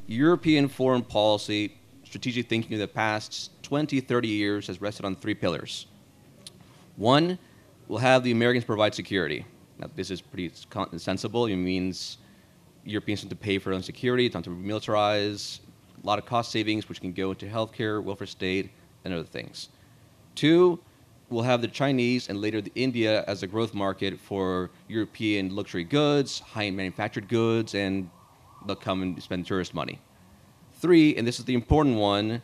European foreign policy, strategic thinking of the past 20, 30 years has rested on three pillars. One, we'll have the Americans provide security. Now, this is pretty sensible. It means Europeans have to pay for their own security, it's not to remilitarize, a lot of cost savings, which can go into healthcare, welfare state, and other things. Two, we'll have the Chinese and later the India as a growth market for European luxury goods, high-end manufactured goods, and they'll come and spend tourist money. Three, and this is the important one,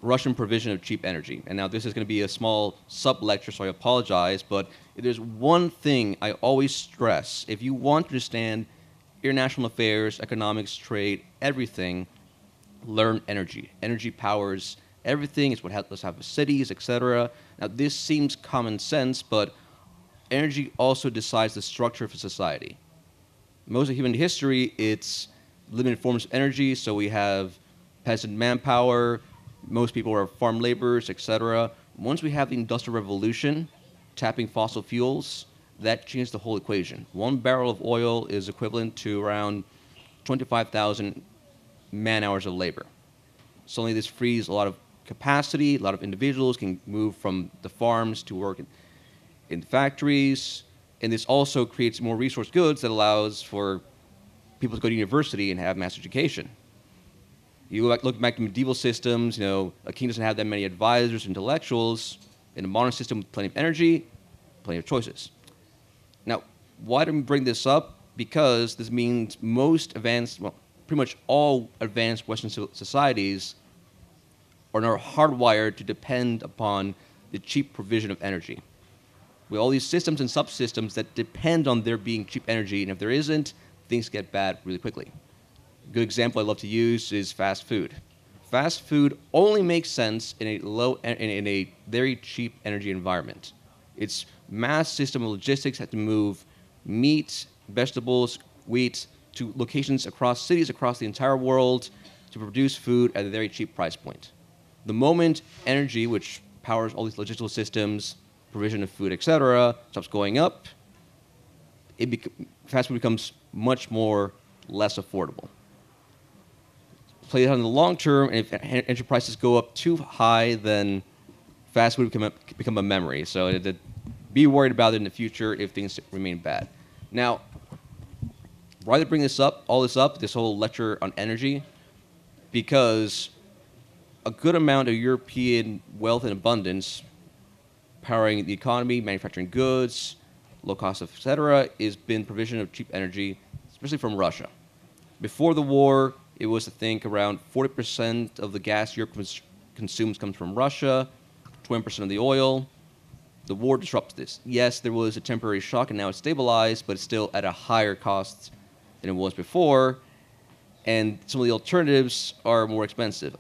Russian provision of cheap energy. And now this is going to be a small sub-lecture, so I apologize, but if there's one thing I always stress, if you want to understand international affairs, economics, trade, everything, learn energy. Energy powers everything. It's what helps us have cities, etc. Now, this seems common sense, but energy also decides the structure of a society. Most of human history, it's limited forms of energy, so we have peasant manpower, most people are farm laborers, etc. Once we have the Industrial Revolution, tapping fossil fuels, that changed the whole equation. 1 barrel of oil is equivalent to around 25,000 man-hours of labor. Suddenly this frees a lot of capacity, a lot of individuals can move from the farms to work in factories, and this also creates more resource goods that allows for people to go to university and have mass education. You look back to medieval systems, a king doesn't have that many advisors, intellectuals. In a modern system with plenty of energy, plenty of choices. Now, why do we bring this up? Because this means most advanced, well, pretty much all advanced Western societies are now hardwired to depend upon the cheap provision of energy. We have all these systems and subsystems that depend on there being cheap energy, and if there isn't, things get bad really quickly. A good example I love to use is fast food. Fast food only makes sense in a very cheap energy environment. Its mass system of logistics had to move meat, vegetables, wheat to locations across cities across the entire world to produce food at a very cheap price point. The moment energy, which powers all these logistical systems, provision of food, etc., stops going up, fast food becomes much more less affordable. Play it out in the long term, and if energy prices go up too high, then fast food become a memory. So be worried about it in the future if things remain bad. Now, why did I bring this whole lecture on energy? Because a good amount of European wealth and abundance powering the economy, manufacturing goods, low cost, etc., has been provision of cheap energy, especially from Russia. Before the war, it was, I think, around 40% of the gas Europe consumes comes from Russia, 20% of the oil. The war disrupts this. Yes, there was a temporary shock, and now it's stabilized, but it's still at a higher cost than it was before, and some of the alternatives are more expensive.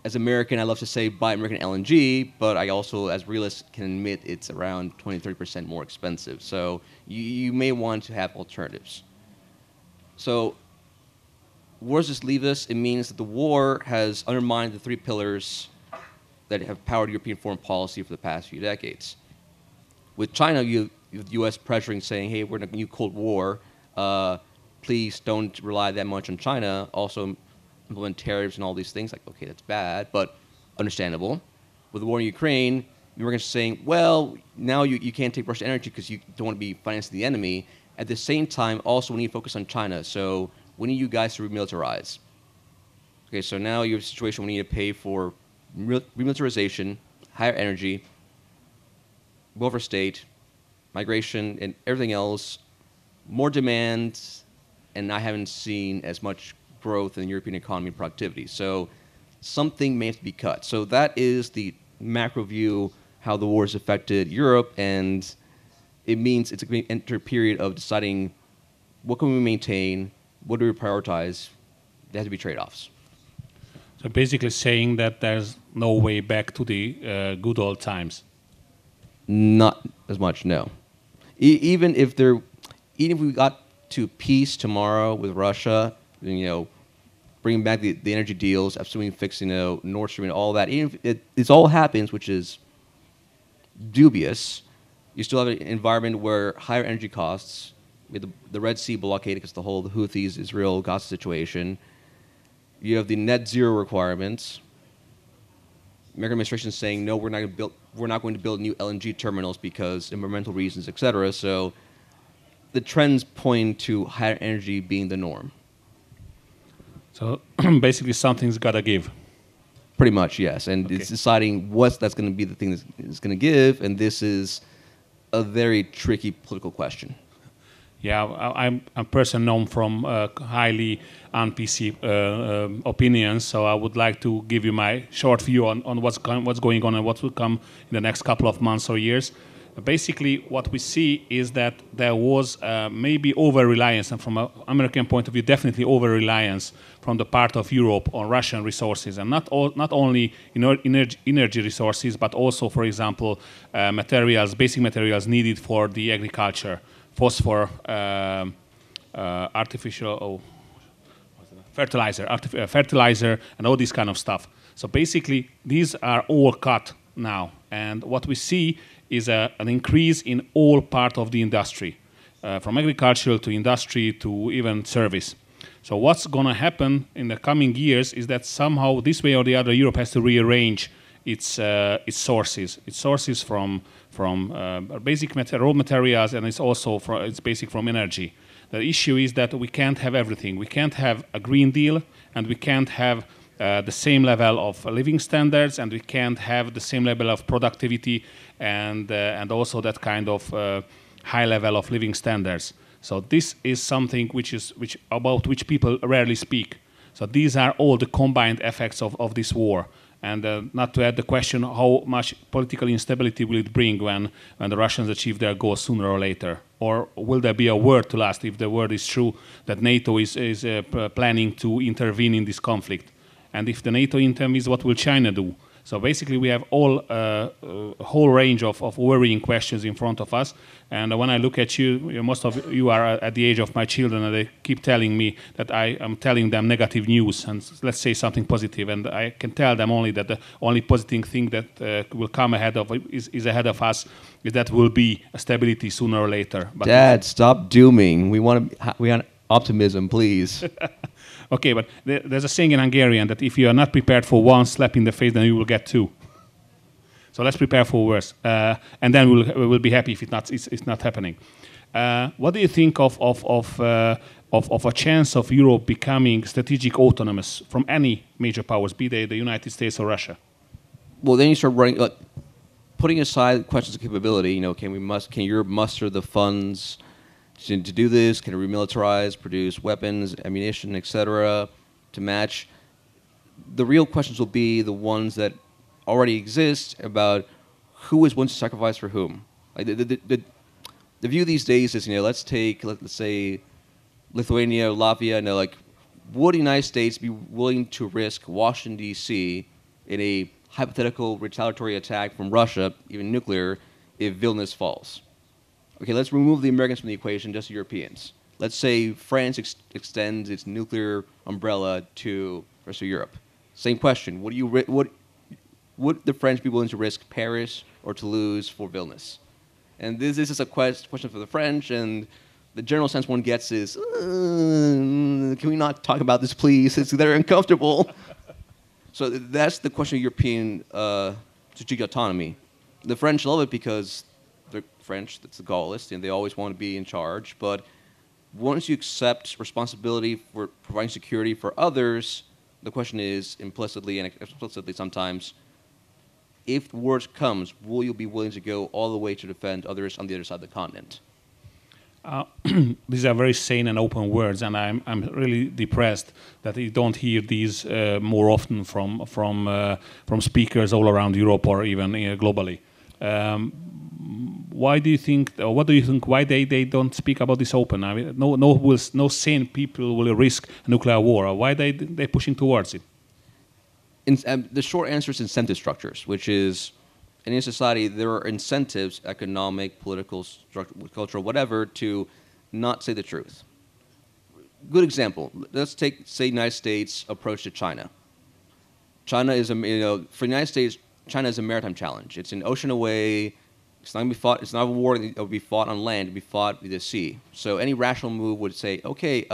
As an American, I love to say buy American LNG, but I also, as a realist, can admit it's around 20-30% more expensive. So you may want to have alternatives. So where does this leave us? It means that the war has undermined the three pillars that have powered European foreign policy for the past few decades. With China, you have the U.S. pressuring, saying, hey, we're in a new Cold War. Please don't rely that much on China. Also implement tariffs and all these things. Like, okay, that's bad, but understandable. With the war in Ukraine, the Americans are saying, well, now you can't take Russian energy because you don't want to be financing the enemy. At the same time, also, we need to focus on China. So we need you guys to remilitarize. Okay, so now you have a situation where we need to pay for remilitarization, higher energy, welfare state, migration, and everything else, more demand, and I haven't seen as much growth in the European economy and productivity. So something may have to be cut. So that is the macro view, how the war has affected Europe, and it means it's going to enter a period of deciding what can we maintain, what do we prioritize. There have to be trade-offs. So basically saying that there's no way back to the good old times. Not as much, no. Even if we got to peace tomorrow with Russia, bringing back the energy deals, absolutely fixing Nord Stream and all that, even if this all happens, which is dubious, you still have an environment where higher energy costs, with the Red Sea blockade because the whole Houthis, Israel, Gaza situation, You have the net zero requirements. American administration is saying no, we're not going to build new LNG terminals because environmental reasons, etc. So the trends point to higher energy being the norm. So basically, something's got to give. Pretty much, yes. And Okay. it's deciding what's that's going to be the thing that's going to give. And this is a very tricky political question. Yeah, I'm a person known from highly un-PC opinions, so I would like to give you my short view on what's going on and what will come in the next couple of months or years. Basically, what we see is that there was maybe over-reliance, and from an American point of view, definitely over-reliance from the part of Europe on Russian resources, and not only energy resources, but also, for example, basic materials needed for the agriculture, phosphor, fertilizer, and all this kind of stuff. So basically, these are all cut now, and what we see is an increase in all part of the industry, from agricultural to industry to even service. So what's going to happen in the coming years is that somehow, this way or the other, Europe has to rearrange its sources from basic raw materials, and it's basic from energy. The issue is that we can't have everything. We can't have a Green Deal, and we can't have the same level of living standards, and we can't have the same level of productivity, and also that kind of high level of living standards. So this is something about which people rarely speak. So these are all the combined effects of this war. And not to add the question, how much political instability will it bring when the Russians achieve their goals sooner or later? Or will there be a word to last, if the word is true, that NATO is planning to intervene in this conflict? And if the NATO intervenes, what will China do? So basically, we have a whole range of worrying questions in front of us. And when I look at you, most of you are at the age of my children, and they keep telling me that I am telling them negative news, and let's say something positive. And I can tell them only that the only positive thing that will come ahead of is ahead of us, is that will be a stability sooner or later. But Dad, stop dooming. We want optimism, please. Okay, but there's a saying in Hungarian that if you are not prepared for one slap in the face, then you will get two. So let's prepare for worse, and then we'll be happy if it's not happening. What do you think of a chance of Europe becoming strategic autonomous from any major powers, be they the United States or Russia? Well, then you start running, putting aside questions of capability. Can Europe muster the funds to do this? Can it remilitarize, produce weapons, ammunition, etc., to match? The real questions will be the ones that already exist about who is willing to sacrifice for whom. Like the view these days is, let's say Lithuania, Latvia, would the United States be willing to risk Washington, D.C. in a hypothetical retaliatory attack from Russia, even nuclear, if Vilnius falls? Okay, let's remove the Americans from the equation, just the Europeans. Let's say France extends its nuclear umbrella to the rest of Europe. Same question. Would the French be willing to risk Paris or Toulouse for Vilnius? And this is a question for the French, and the general sense one gets is, can we not talk about this, please? They're uncomfortable. So that's the question of European strategic autonomy. The French love it because they're French, that's the Gaulists, and they always want to be in charge. But once you accept responsibility for providing security for others, the question is, implicitly and explicitly sometimes, if the worst comes, will you be willing to go all the way to defend others on the other side of the continent? These are very sane and open words, and I'm really depressed that you don't hear these more often from speakers all around Europe or even globally. Why do you think, or what do you think, why they don't speak about this open? I mean, no sane people will risk a nuclear war. Or why they pushing towards it? The short answer is incentive structures, which is, in any society, there are incentives, economic, political, cultural, whatever, to not say the truth. Good example. Let's take, say, United States approach to China. China is, for the United States, China is a maritime challenge. It's an ocean away. It's not going to be fought. It's not a war that will be fought on land. It will be fought in the sea. So any rational move would say, okay,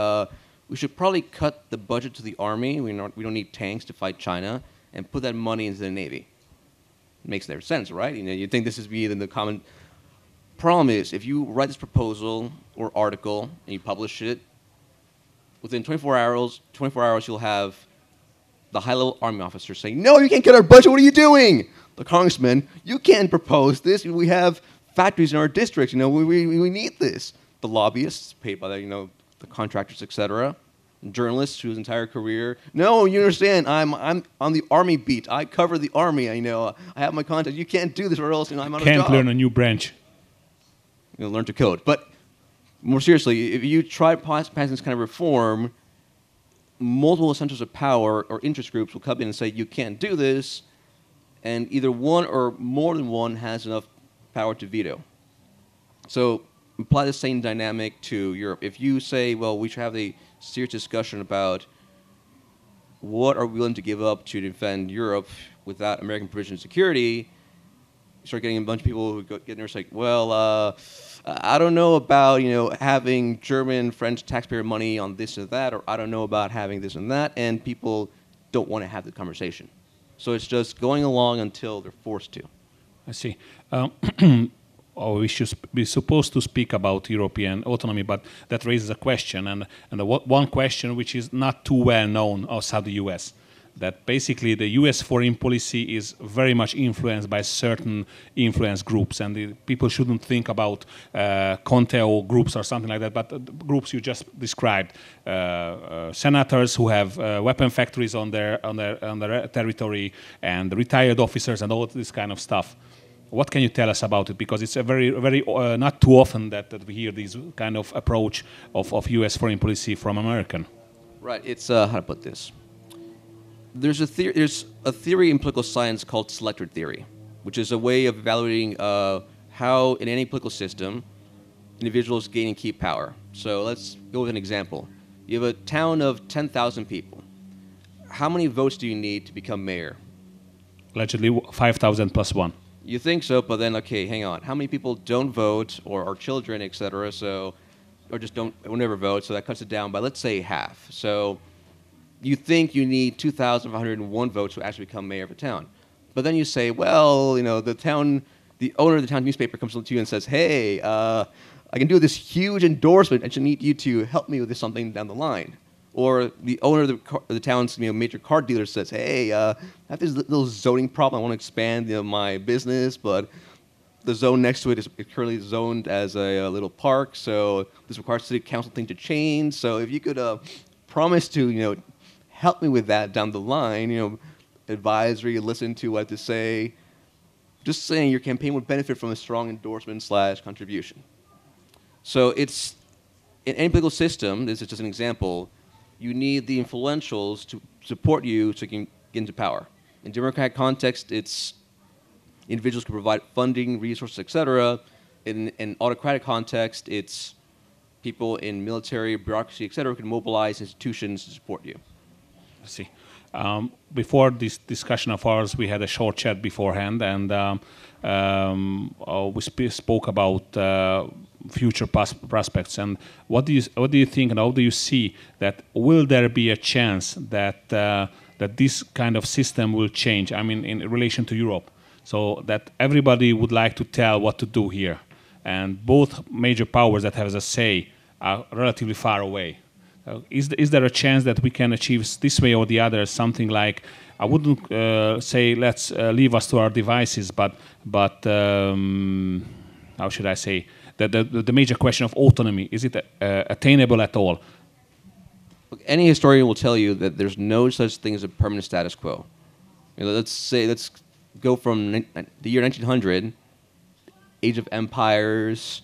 we should probably cut the budget to the army. We don't need tanks to fight China, and put that money into the Navy. It makes no sense, right? You think this is the common problem is if you write this proposal or article and you publish it, within 24 hours you'll have the high-level army officer saying, "No, you can't cut our budget. What are you doing?" The congressman, "You can't propose this. We have factories in our districts. We need this." The lobbyists, paid by the contractors, etc. Journalists whose entire career, "No, you understand. I'm on the army beat. I cover the army. I have my contacts. You can't do this, or else I'm out of job." Can't learn a new branch. Learn to code. But more seriously, if you try passing this kind of reform, multiple centers of power or interest groups will come in and say, "You can't do this," and either one or more than one has enough power to veto. So apply the same dynamic to Europe. If you say, well, we should have a serious discussion about what are we willing to give up to defend Europe without American provision of security, you start getting a bunch of people who get nervous like, well, I don't know about having German, French taxpayer money on this or that, or I don't know about having this and that, and people don't want to have the conversation. So it's just going along until they're forced to. I see. We should be supposed to speak about European autonomy, but that raises a question, and one question which is not too well known outside the U.S., that basically the U.S. foreign policy is very much influenced by certain influence groups, and the people shouldn't think about Conteo groups or something like that, but the groups you just described, senators who have weapon factories on their territory, and retired officers, and all this kind of stuff. What can you tell us about it? Because it's a very not too often that we hear this kind of approach of U.S. foreign policy from American. Right. It's how to put this. There's a theory in political science called selector theory, which is a way of evaluating how in any political system individuals gain and keep power. So let's go with an example. You have a town of 10,000 people. How many votes do you need to become mayor? Allegedly 5,000 plus one. You think so, but then, okay, hang on. How many people don't vote or are children, etc., or just will never vote, so that cuts it down by, let's say, half. So you think you need 2,501 votes to actually become mayor of a town. But then you say, well, the owner of the town newspaper comes to you and says, hey, I can do this huge endorsement. I just need you to help me with this something down the line. Or the owner of the town's major car dealer says, hey, I have this little zoning problem. I want to expand my business, but the zone next to it is currently zoned as a little park, so this requires city council thing to change. So if you could promise to help me with that down the line, advisory, listen to what to say, just saying your campaign would benefit from a strong endorsement / contribution. So it's in any political system, this is just an example, you need the influentials to support you so you can get into power. In democratic context, it's individuals can provide funding, resources, etc. In an autocratic context, it's people in military, bureaucracy, etc. who can mobilize institutions to support you. I see. Before this discussion of ours, we had a short chat beforehand, and we spoke about future prospects. And what do you think, and how do you see that will there be a chance that that this kind of system will change? I mean, in relation to Europe, so that everybody would like to tell what to do here, and both major powers that have a say are relatively far away. Is there a chance that we can achieve this way or the other something like, I wouldn't say let's leave us to our devices, but how should I say, the major question of autonomy, is it attainable at all? Look, any historian will tell you that there's no such thing as a permanent status quo. Let's go from the year 1900, age of empires,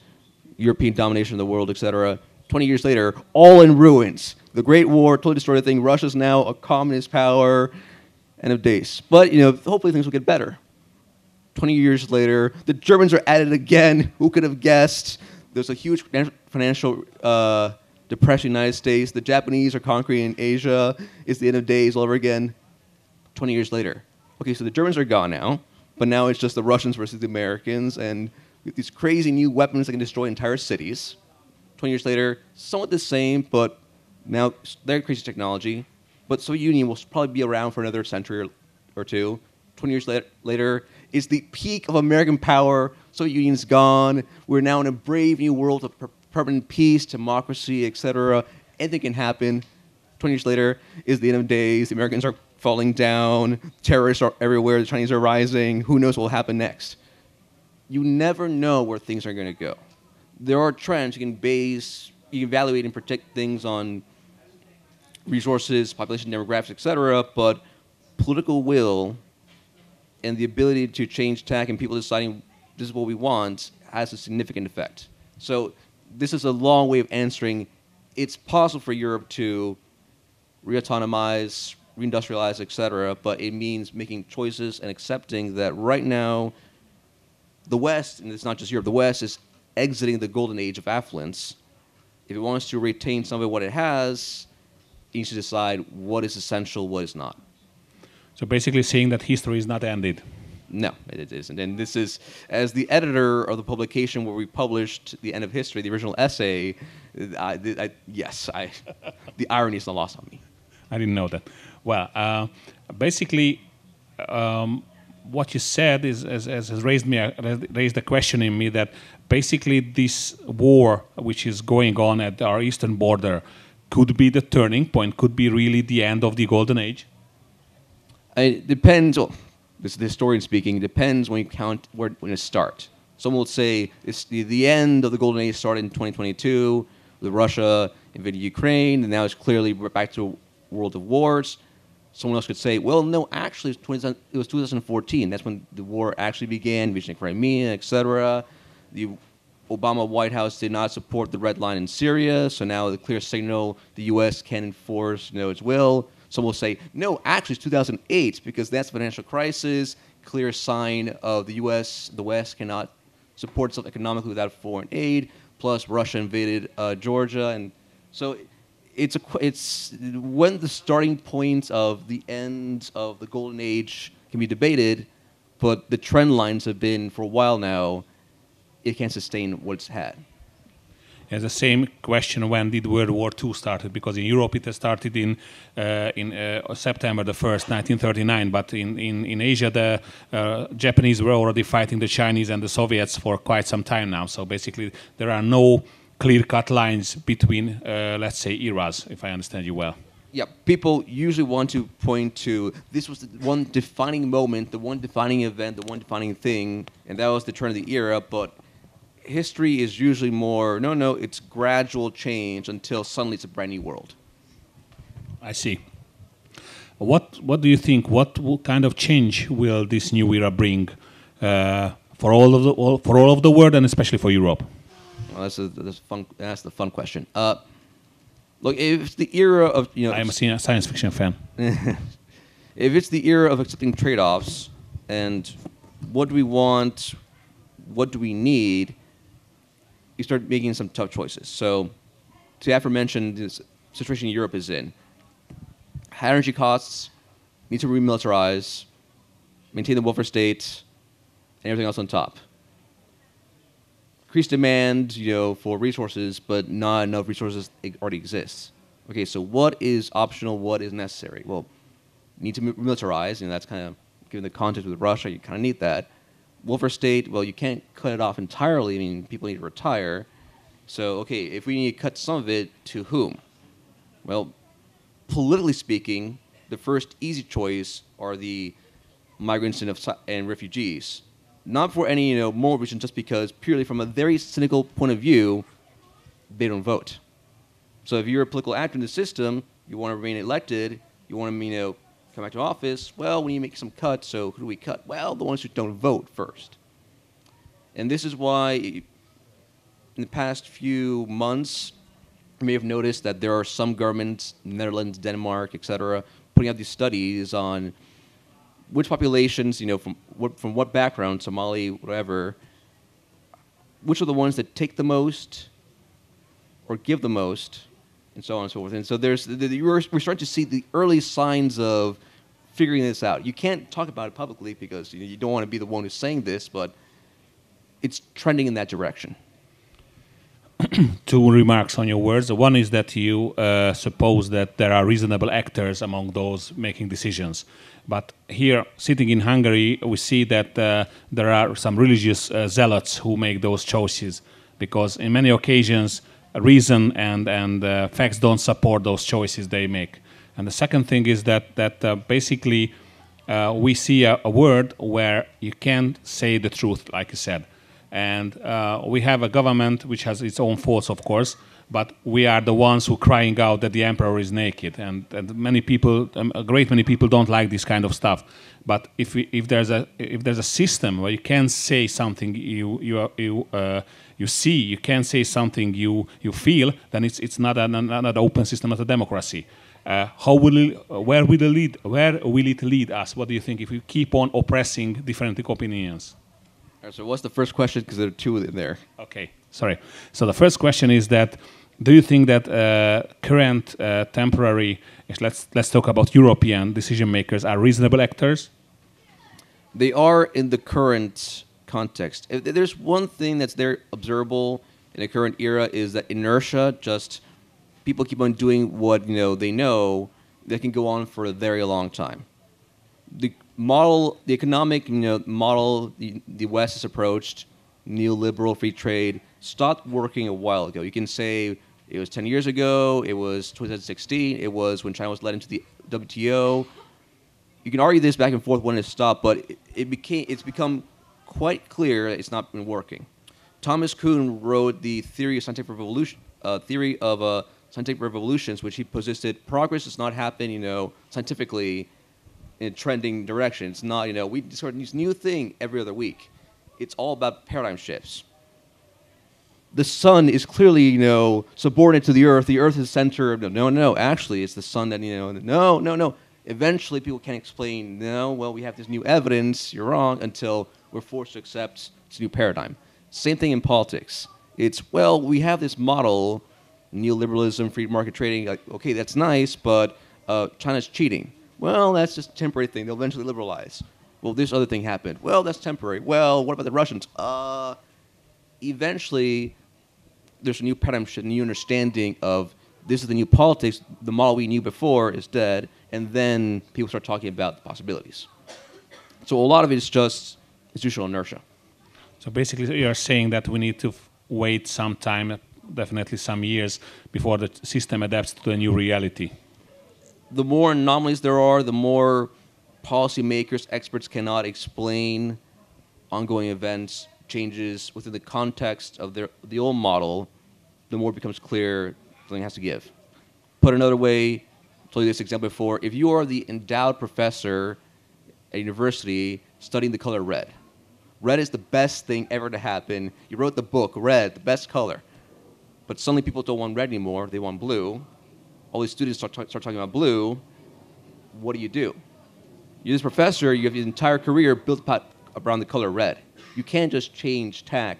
European domination of the world, etc. 20 years later, all in ruins. The Great War totally destroyed everything. Russia's now a communist power. End of days. But hopefully things will get better. 20 years later, the Germans are at it again. Who could have guessed? There's a huge financial depression in the United States. The Japanese are conquering in Asia. It's the end of days all over again. 20 years later. Okay, so the Germans are gone now, but now it's just the Russians versus the Americans, and these crazy new weapons that can destroy entire cities. 20 years later, somewhat the same, but Now, they're crazy technology, but Soviet Union will probably be around for another century or two. 20 years later, it's the peak of American power. Soviet Union's gone. We're now in a brave new world of permanent peace, democracy, etc. Anything can happen. 20 years later is the end of days. The Americans are falling down. Terrorists are everywhere. The Chinese are rising. Who knows what will happen next? You never know where things are going to go. There are trends. You can evaluate and predict things on resources, population demographics, etc. But political will and the ability to change tack and people deciding this is what we want has a significant effect. So this is a long way of answering. It's possible for Europe to re-autonomize, reindustrialize, etc., but it means making choices and accepting that right now the West, and it's not just Europe, the West is exiting the golden age of affluence. If it wants to retain some of what it has, it needs to decide what is essential, what is not. So basically saying that history is not ended. No, it isn't. And this is, as the editor of the publication where we published The End of History, the original essay, yes, the irony is not lost on me. I didn't know that. Well, basically, what you said has raised a question in me that basically this war, which is going on at our eastern border, could be the turning point, could be really the end of the golden age? It depends. Well, this is the historian speaking. It depends when you count when it starts. Some will say it's the end of the golden age started in 2022 with Russia invading Ukraine, and now it's clearly we're back to a world of wars. Someone else could say, well, no, actually, it was 2014. That's when the war actually began, invasion of Crimea, etc. The Obama White House did not support the red line in Syria, so now the clear signal the U.S. can enforce its will. Some will say, no, actually it's 2008 because that's a financial crisis, clear sign of the U.S., the West cannot support itself economically without foreign aid, plus Russia invaded Georgia. And so it's when the starting point of the end of the golden age can be debated, but the trend lines have been for a while now, it can't sustain what it's had. It's the same question, when did World War II started? Because in Europe it started in September the 1st, 1939. But in Asia, the Japanese were already fighting the Chinese and the Soviets for quite some time now. So basically, there are no clear-cut lines between, let's say, eras, if I understand you well. Yeah, people usually want to point to this was the one defining moment, the one defining event, the one defining thing, and that was the turn of the era, but history is usually more, no, it's gradual change until suddenly it's a brand new world. I see. What do you think? What kind of change will this new era bring for all of the world and especially for Europe? Well, that's the fun question. Look, if it's the era of I'm a science fiction fan. If it's the era of accepting trade-offs and what do we want, what do we need, you start making some tough choices. So, to aforementioned this situation Europe is in, high energy costs, need to remilitarize, maintain the welfare state, and everything else on top. Increased demand, for resources, but not enough resources already exists. Okay, so what is optional? What is necessary? Well, you need to remilitarize, that's kind of given the context with Russia. You kind of need that. Welfare state, well, you can't cut it off entirely. I mean, people need to retire. So, okay, if we need to cut some of it, to whom? Well, politically speaking, the first easy choice are the migrants and refugees. Not for any moral reason, just because purely from a very cynical point of view, they don't vote. So if you're a political actor in the system, you want to remain elected, you want to come back to office, well, we need to make some cuts, so who do we cut? Well, the ones who don't vote first. And this is why in the past few months, you may have noticed that there are some governments, Netherlands, Denmark, etc., putting out these studies on which populations, from what background, Somali, whatever, which are the ones that take the most or give the most, and so on and so forth. And so we're starting to see the early signs of figuring this out. You can't talk about it publicly because you don't want to be the one who's saying this, but it's trending in that direction. two remarks on your words. One is that you suppose that there are reasonable actors among those making decisions. But here, sitting in Hungary, we see that there are some religious zealots who make those choices, because in many occasions, reason and facts don't support those choices they make. And the second thing is that basically we see a world where you can't say the truth, like you said. And we have a government which has its own faults, of course, but we are the ones who are crying out that the emperor is naked. And many people, a great many people, don't like this kind of stuff. But if there's a system where you can say something you see, you can say something you feel, then it's not an open system, not a democracy. Where will it lead us? What do you think if we keep on oppressing different opinions? All right, so what's the first question? Because there are two in there. Okay, sorry. So the first question is that, do you think that current temporary, let's talk about European decision makers, are reasonable actors? They are in the current context. If there's one thing that's there observable in the current era is that inertia, just people keep on doing what they know, that can go on for a very long time. The economic model the West has approached, neoliberal free trade, stopped working a while ago. You can say it was 10 years ago, it was 2016, it was when China was led into the WTO. You can argue this back and forth when it stopped, but it's become quite clear that it's not been working. Thomas Kuhn wrote the theory of scientific revolutions, which he posited progress does not happen, scientifically in a trending direction. It's not, we sort of this new thing every other week. It's all about paradigm shifts. The sun is clearly, subordinate to the earth. The earth is the center. No. Actually, it's the sun that, no. Eventually, people can't explain, we have this new evidence, you're wrong, until we're forced to accept this new paradigm. Same thing in politics. It's, we have this model, neoliberalism, free market trading, like, okay, that's nice, but China's cheating. Well, that's just a temporary thing. They'll eventually liberalize. Well, this other thing happened. Well, that's temporary. Well, what about the Russians? Eventually, there's a new paradigm shift, a new understanding of this is the new politics. The model we knew before is dead, and then people start talking about the possibilities. So a lot of it is just institutional inertia. So basically, you're saying that we need to wait some time, definitely some years, before the system adapts to the new reality. The more anomalies there are, the more policymakers, experts cannot explain ongoing events, changes within the context of the old model, the more it becomes clear something has to give. Put another way, I told you this example before, if you are the endowed professor at a university studying the color red, red is the best thing ever to happen. You wrote the book, red, the best color. But suddenly people don't want red anymore, they want blue. All these students start talking about blue. What do? You're this professor, you have your entire career built around the color red. You can't just change tack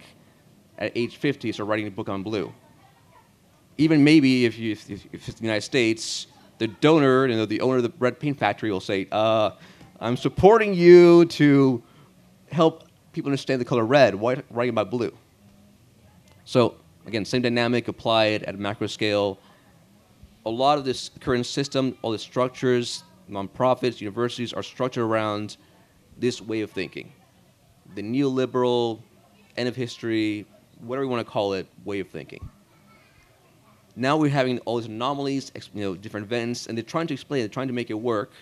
at age 50 and start writing a book on blue. Even maybe if it's the United States, the donor, the owner of the red paint factory will say, I'm supporting you to help people understand the color red. Why writing about blue? So, again, same dynamic, apply it at a macro scale. A lot of this current system, all the structures, nonprofits, universities are structured around this way of thinking. The neoliberal, end of history, whatever you want to call it, way of thinking. Now we're having all these anomalies, different events, and they're trying to explain it, they're trying to make it work.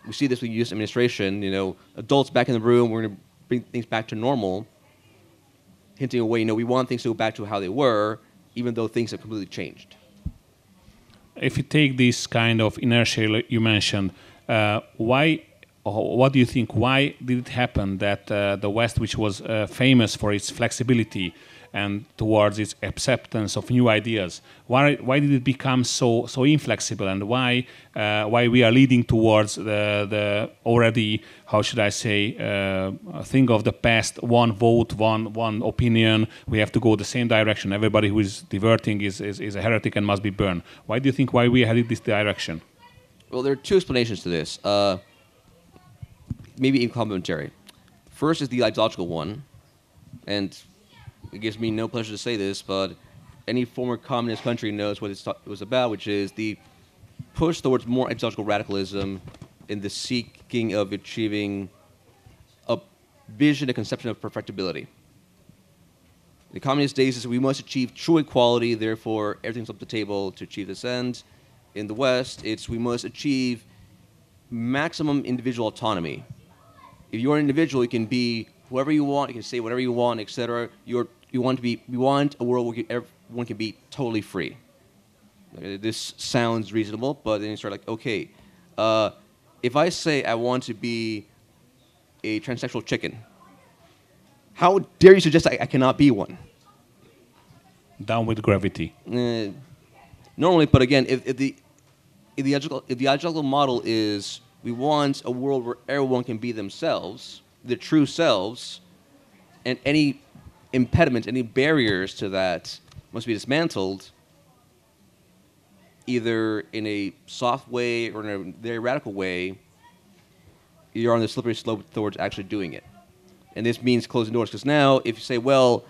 We see this with youth administration, adults back in the room, we're going to bring things back to normal, hinting away, we want things to go back to how they were, even though things have completely changed. If you take this kind of inertia you mentioned, what do you think? Why did it happen that the West, which was famous for its flexibility and towards its acceptance of new ideas, why did it become so inflexible, and why we are leading towards the already, how should I say, thing of the past, one vote, one opinion, we have to go the same direction, everybody who is diverting is a heretic and must be burned. Why do you think we are headed this direction? Well, there are two explanations to this, maybe even complementary. First is the ideological one, and it gives me no pleasure to say this, but any former communist country knows what it was about, which is the push towards more ideological radicalism in the seeking of achieving a vision, a conception of perfectibility. The communist days is we must achieve true equality, therefore everything's up the table to achieve this end. In the West, it's we must achieve maximum individual autonomy. If you're an individual, you can be whoever you want, you can say whatever you want, etc. We want a world where everyone can be totally free. This sounds reasonable, but then you start like, okay, if I say I want to be a transsexual chicken, how dare you suggest I cannot be one? Down with gravity. Normally, but again, if the ideological model is we want a world where everyone can be themselves, their true selves, and any impediments, any barriers to that must be dismantled, either in a soft way or in a very radical way, you're on the slippery slope towards actually doing it. And this means closing doors, because now if you say, well,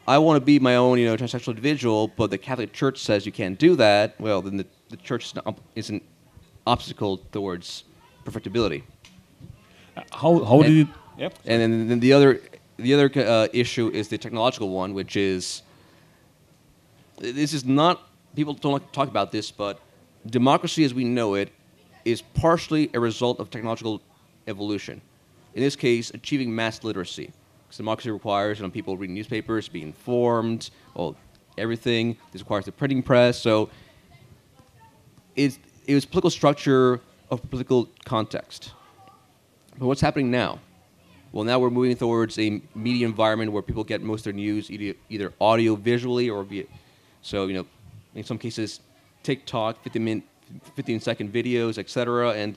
I want to be my own, transsexual individual, but the Catholic Church says you can't do that, well, then the Church is an obstacle towards perfectibility. How did it? Yep. And then the other issue is the technological one, which is this is not people don't like to talk about this, but democracy as we know it is partially a result of technological evolution. In this case, achieving mass literacy. Because democracy requires people reading newspapers, being informed, everything. This requires the printing press. So it was political structure of political context. But what's happening now? Well, now we're moving towards a media environment where people get most of their news either audio, visually, or via. So, in some cases, TikTok, 15-second videos, etc. And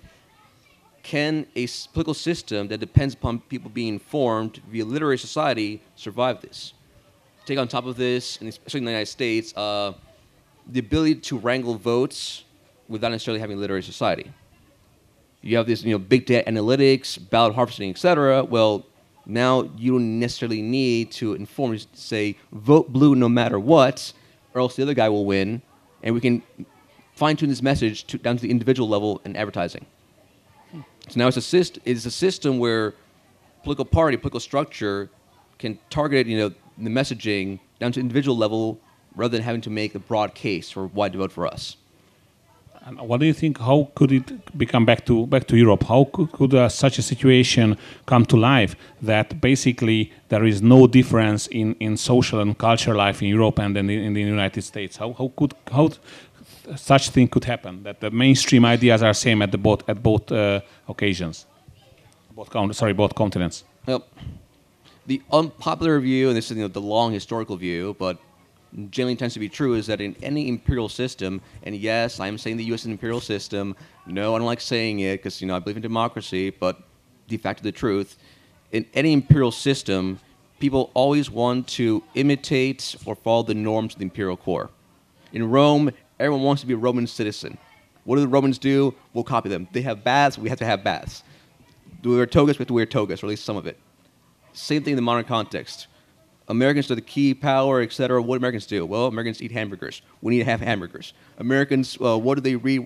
can a political system that depends upon people being informed via literary society survive this? Take on top of this, and especially in the United States, the ability to wrangle votes without necessarily having a literary society. You have this, big data analytics, ballot harvesting, etc. Well, now you don't necessarily need to inform, say, vote blue no matter what, or else the other guy will win, and we can fine-tune this message down to the individual level in advertising. So now it's a system where political party, political structure can target, the messaging down to individual level rather than having to make a broad case for why to vote for us. And what do you think? How could it become back to Europe? How could such a situation come to life that basically there is no difference in social and cultural life in Europe and in the United States? How such thing could happen? That the mainstream ideas are same at both occasions, both continents. Well, the unpopular view, and this is the long historical view, but generally tends to be true, is that in any imperial system, and yes, I'm saying the U.S. is an imperial system. No, I don't like saying it because I believe in democracy, but de facto the truth. In any imperial system, people always want to imitate or follow the norms of the imperial core. In Rome, everyone wants to be a Roman citizen. What do the Romans do? We'll copy them. They have baths, we have to have baths. Do we wear togas? We have to wear togas, or at least some of it. Same thing in the modern context. Americans are the key power, etc. What do Americans do? Well, Americans eat hamburgers. We need to have hamburgers. Americans, what do they read?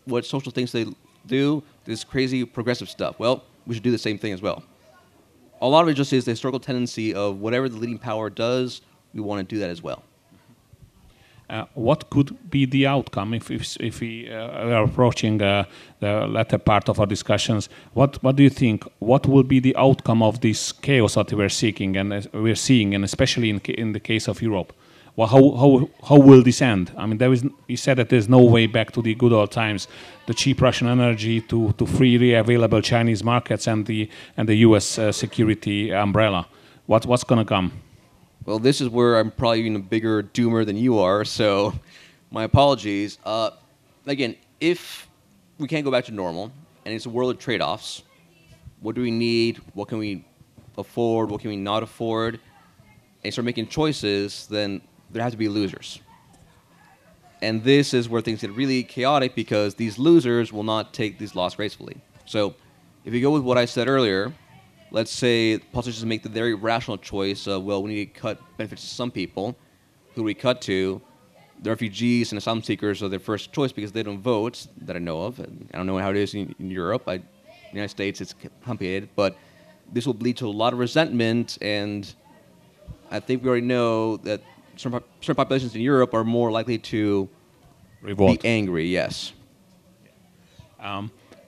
What social things they do? This crazy progressive stuff. Well, we should do the same thing as well. A lot of it just is the historical tendency of whatever the leading power does, we want to do that as well. What could be the outcome if we are approaching the latter part of our discussions? What do you think? What will be the outcome of this chaos that we're seeing, and especially in the case of Europe? Well, how will this end? I mean, you said that there's no way back to the good old times, the cheap Russian energy, to freely available Chinese markets, and the U.S. security umbrella. What's going to come? Well, this is where I'm probably even a bigger doomer than you are, so my apologies. Again, if we can't go back to normal, and it's a world of trade-offs, what do we need? What can we afford? What can we not afford? And start making choices, then there have to be losers. And this is where things get really chaotic because these losers will not take these losses gracefully. So if you go with what I said earlier, let's say politicians make the very rational choice of, well, we need to cut benefits to some people. who we cut to, the refugees and asylum seekers are their first choice because they don't vote, that I know of. And I don't know how it is in Europe. In the United States, it's complicated. But this will lead to a lot of resentment, and I think we already know that certain populations in Europe are more likely to Revolt. be angry, yes.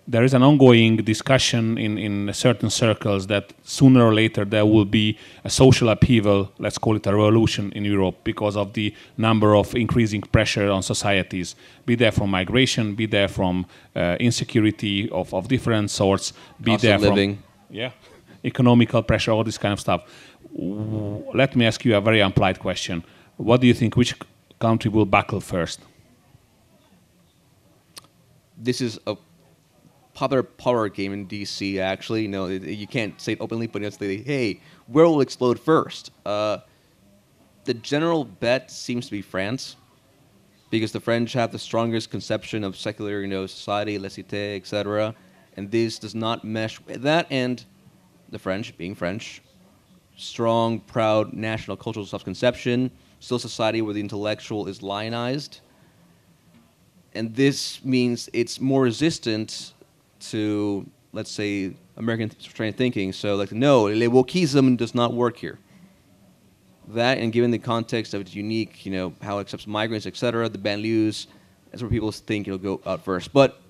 There is an ongoing discussion in certain circles that sooner or later there will be a social upheaval, let's call it a revolution in Europe, because of the number of increasing pressure on societies, be there from migration, be there from insecurity of different sorts, be Cost there of living. from economical pressure, all this kind of stuff. Let me ask you a very implied question. What do you think, which country will buckle first? This is a popular power game in DC, actually. You can't say it openly, but it's the, hey, where will explode first? The general bet seems to be France, because the French have the strongest conception of secular, society, laicité, etc. And this does not mesh with that, and the French, being French, strong, proud, national cultural self-conception, still a society where the intellectual is lionized. And this means it's more resistant to, let's say, American trained thinking. So, no, le wokism does not work here. That, and given the context of its unique, how it accepts migrants, etc., the banlieues, that's where people think it'll go out first. But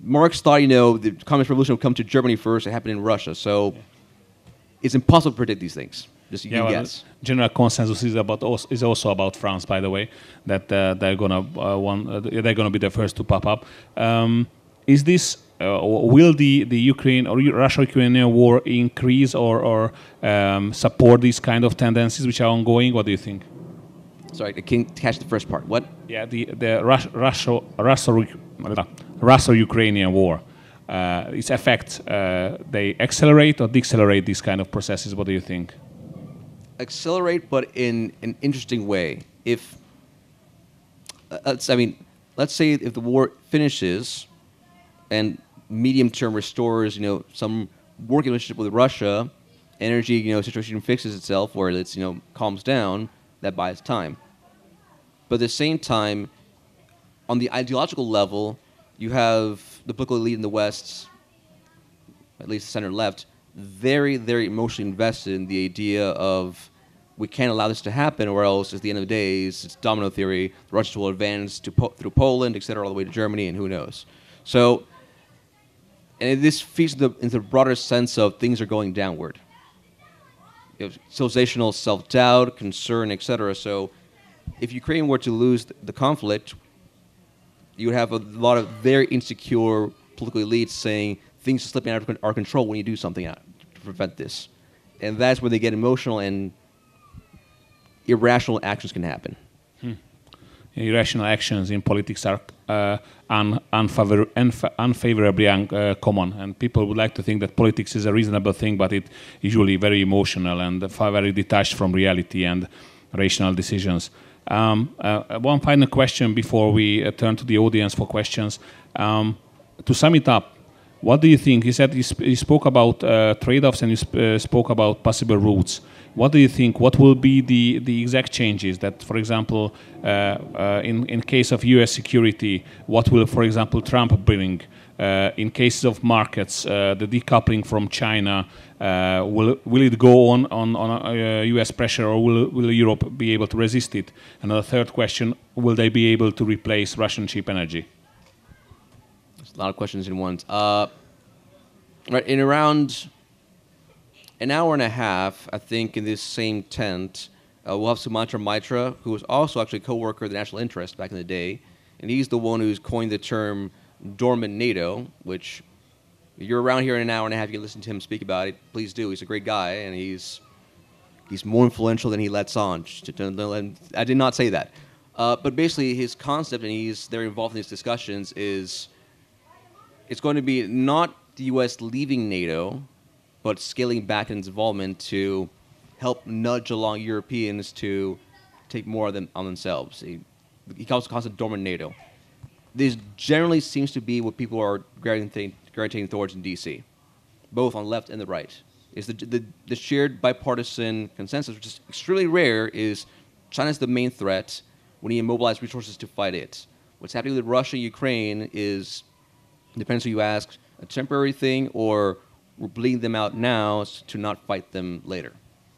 Marx thought, the Communist Revolution would come to Germany first. It happened in Russia. So it's impossible to predict these things. Just you can guess. General consensus is also about France, by the way, that they're gonna be the first to pop up. Is this will the Ukraine or Russia-Ukrainian war increase or support these kind of tendencies which are ongoing? What do you think? Sorry, I can't catch the first part. What? Yeah, the Russia-Ukrainian war. Its effects, they accelerate or decelerate these kind of processes. What do you think? Accelerate, but in an interesting way. Let's say if the war finishes and medium term restores, some working relationship with Russia, energy, situation fixes itself, or it's, calms down, that buys time. But at the same time, on the ideological level, you have the political elite in the West, at least the center left, very, very emotionally invested in the idea of we can't allow this to happen, or else at the end of the day, it's domino theory. The Russians will advance through Poland, etc., all the way to Germany, and who knows. So, and this feeds into the broader sense of things are going downward. Civilizational self-doubt, concern, etc. So, if Ukraine were to lose the conflict, you would have a lot of very insecure political elites saying things are slipping out of our control when you do something to prevent this. And that's where they get emotional and irrational actions can happen. Irrational actions in politics are unfavorably common, and people would like to think that politics is a reasonable thing, but it's usually very emotional and very detached from reality and rational decisions. One final question before we turn to the audience for questions. To sum it up, what do you think? You said you spoke about trade-offs and you spoke about possible routes. What do you think? What will be the exact changes that, for example, in case of U.S. security, what will, for example, Trump bring? In cases of markets, the decoupling from China, will it go on U.S. pressure, or will Europe be able to resist it? And the third question, will they be able to replace Russian cheap energy? There's a lot of questions in one. Right, in around an hour and a half, I think, in this same tent, we'll have Sumatra Mitra, who was also actually a co-worker of the National Interest back in the day, and he's the one who's coined the term dormant NATO, which if you're around here in an hour and a half, you can listen to him speak about it. Please do. He's a great guy, and he's more influential than he lets on. I did not say that. But basically, his concept, and they're involved in these discussions, is it's going to be not the U.S. leaving NATO, but scaling back its involvement to help nudge along Europeans to take more of them on themselves. He calls it dormant NATO. This generally seems to be what people are gravitating towards in D.C., both on the left and the right. Is the shared bipartisan consensus, which is extremely rare, is China's the main threat. We need to mobilize resources to fight it. What's happening with Russia and Ukraine is, depends who you ask, a temporary thing, or we're bleeding them out now to not fight them later.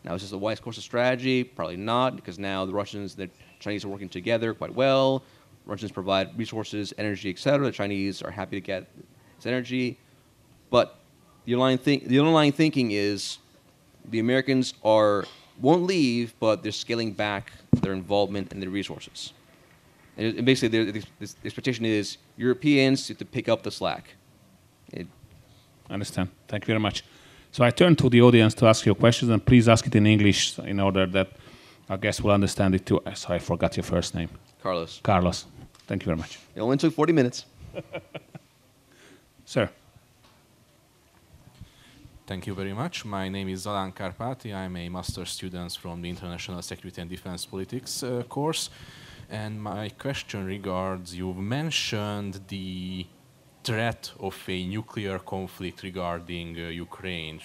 Now, is this a wise course of strategy? Probably not, because now the Russians and the Chinese are working together quite well. Russians provide resources, energy, etc. The Chinese are happy to get this energy. But the underlying thinking is the Americans won't leave, but they're scaling back their involvement and their resources. And basically, the expectation is Europeans to pick up the slack. I understand. Thank you very much. So I turn to the audience to ask you questions, and please ask it in English in order that our guests will understand it too. Sorry, I forgot your first name. Carlos. Carlos. Thank you very much. It only took 40 minutes. Sir. Thank you very much. My name is Zalán Kárpáti. I'm a master's student from the International Security and Defense Politics course. And my question regards, you've mentioned the threat of a nuclear conflict regarding Ukraine,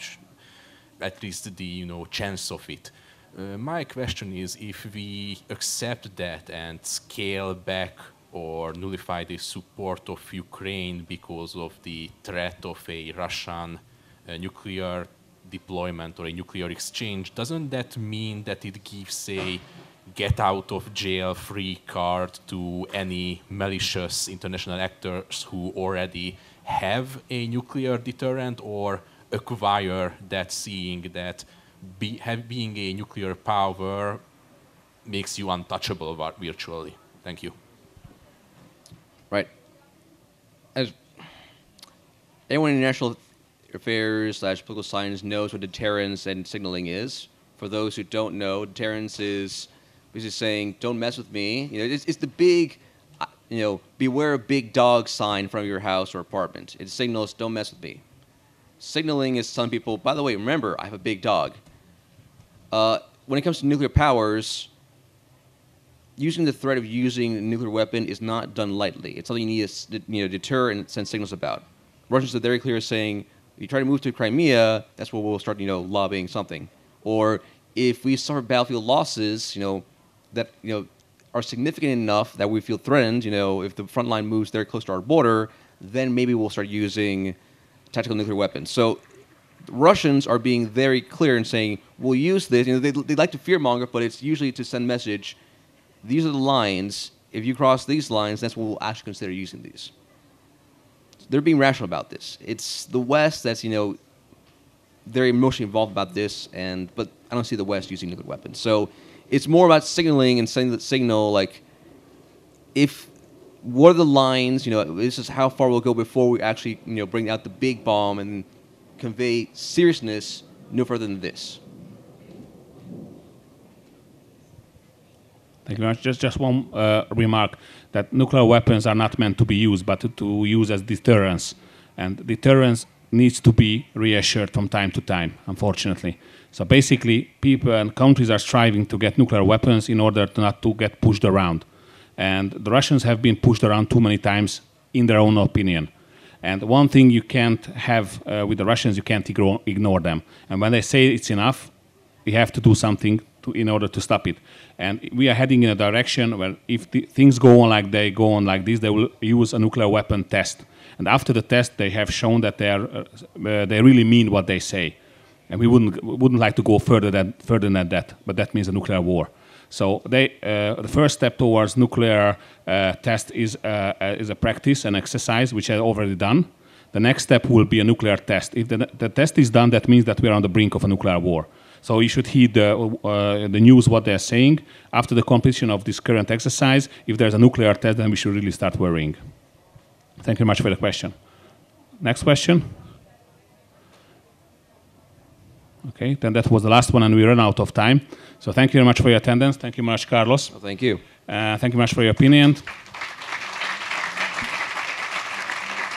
at least the chance of it. My question is, if we accept that and scale back or nullify the support of Ukraine because of the threat of a Russian nuclear deployment or a nuclear exchange, doesn't that mean that it gives a get out of jail free card to any malicious international actors who already have a nuclear deterrent or acquire that, seeing that being a nuclear power makes you untouchable virtually? Thank you. Right. As anyone in national affairs / political science knows what deterrence and signaling is. For those who don't know, deterrence is basically saying, "Don't mess with me." It's the big, beware a big dog sign in front of your house or apartment. It signals, "Don't mess with me." Signaling is telling people, by the way, remember, I have a big dog. When it comes to nuclear powers, using the threat of using a nuclear weapon is not done lightly. It's something you need to deter and send signals about. Russians are very clear saying, if you try to move to Crimea, that's where we'll start, lobbying something. Or if we suffer battlefield losses, that are significant enough that we feel threatened, if the front line moves very close to our border, then maybe we'll start using tactical nuclear weapons. So the Russians are being very clear and saying, we'll use this. They like to fearmonger, but it's usually to send message, these are the lines. If you cross these lines, that's when we'll actually consider using these. They're being rational about this. It's the West that's, very emotionally involved about this, but I don't see the West using nuclear weapons. So it's more about signaling and sending the signal, like, what are the lines, this is how far we'll go before we actually, bring out the big bomb and convey seriousness no further than this. Thank you very much. Just one remark, that nuclear weapons are not meant to be used, but to use as deterrence. And deterrence needs to be reassured from time to time, unfortunately. So basically, people and countries are striving to get nuclear weapons in order not to get pushed around. And the Russians have been pushed around too many times, in their own opinion. And one thing you can't have with the Russians, you can't ignore them. And when they say it's enough, we have to do something in order to stop it. And we are heading in a direction where if things go on like this, they will use a nuclear weapon test. And after the test, they have shown that they really mean what they say. And we wouldn't like to go further than that, but that means a nuclear war. So the first step towards nuclear test is a practice, an exercise, which I already done. The next step will be a nuclear test. If the test is done, that means that we are on the brink of a nuclear war. So you should heed the news, what they're saying. After the completion of this current exercise, if there's a nuclear test, then we should really start worrying. Thank you very much for the question. Next question. Okay, then that was the last one, and we ran out of time. So thank you very much for your attendance. Thank you very much, Carlos. Well, thank you. Thank you very much for your opinion.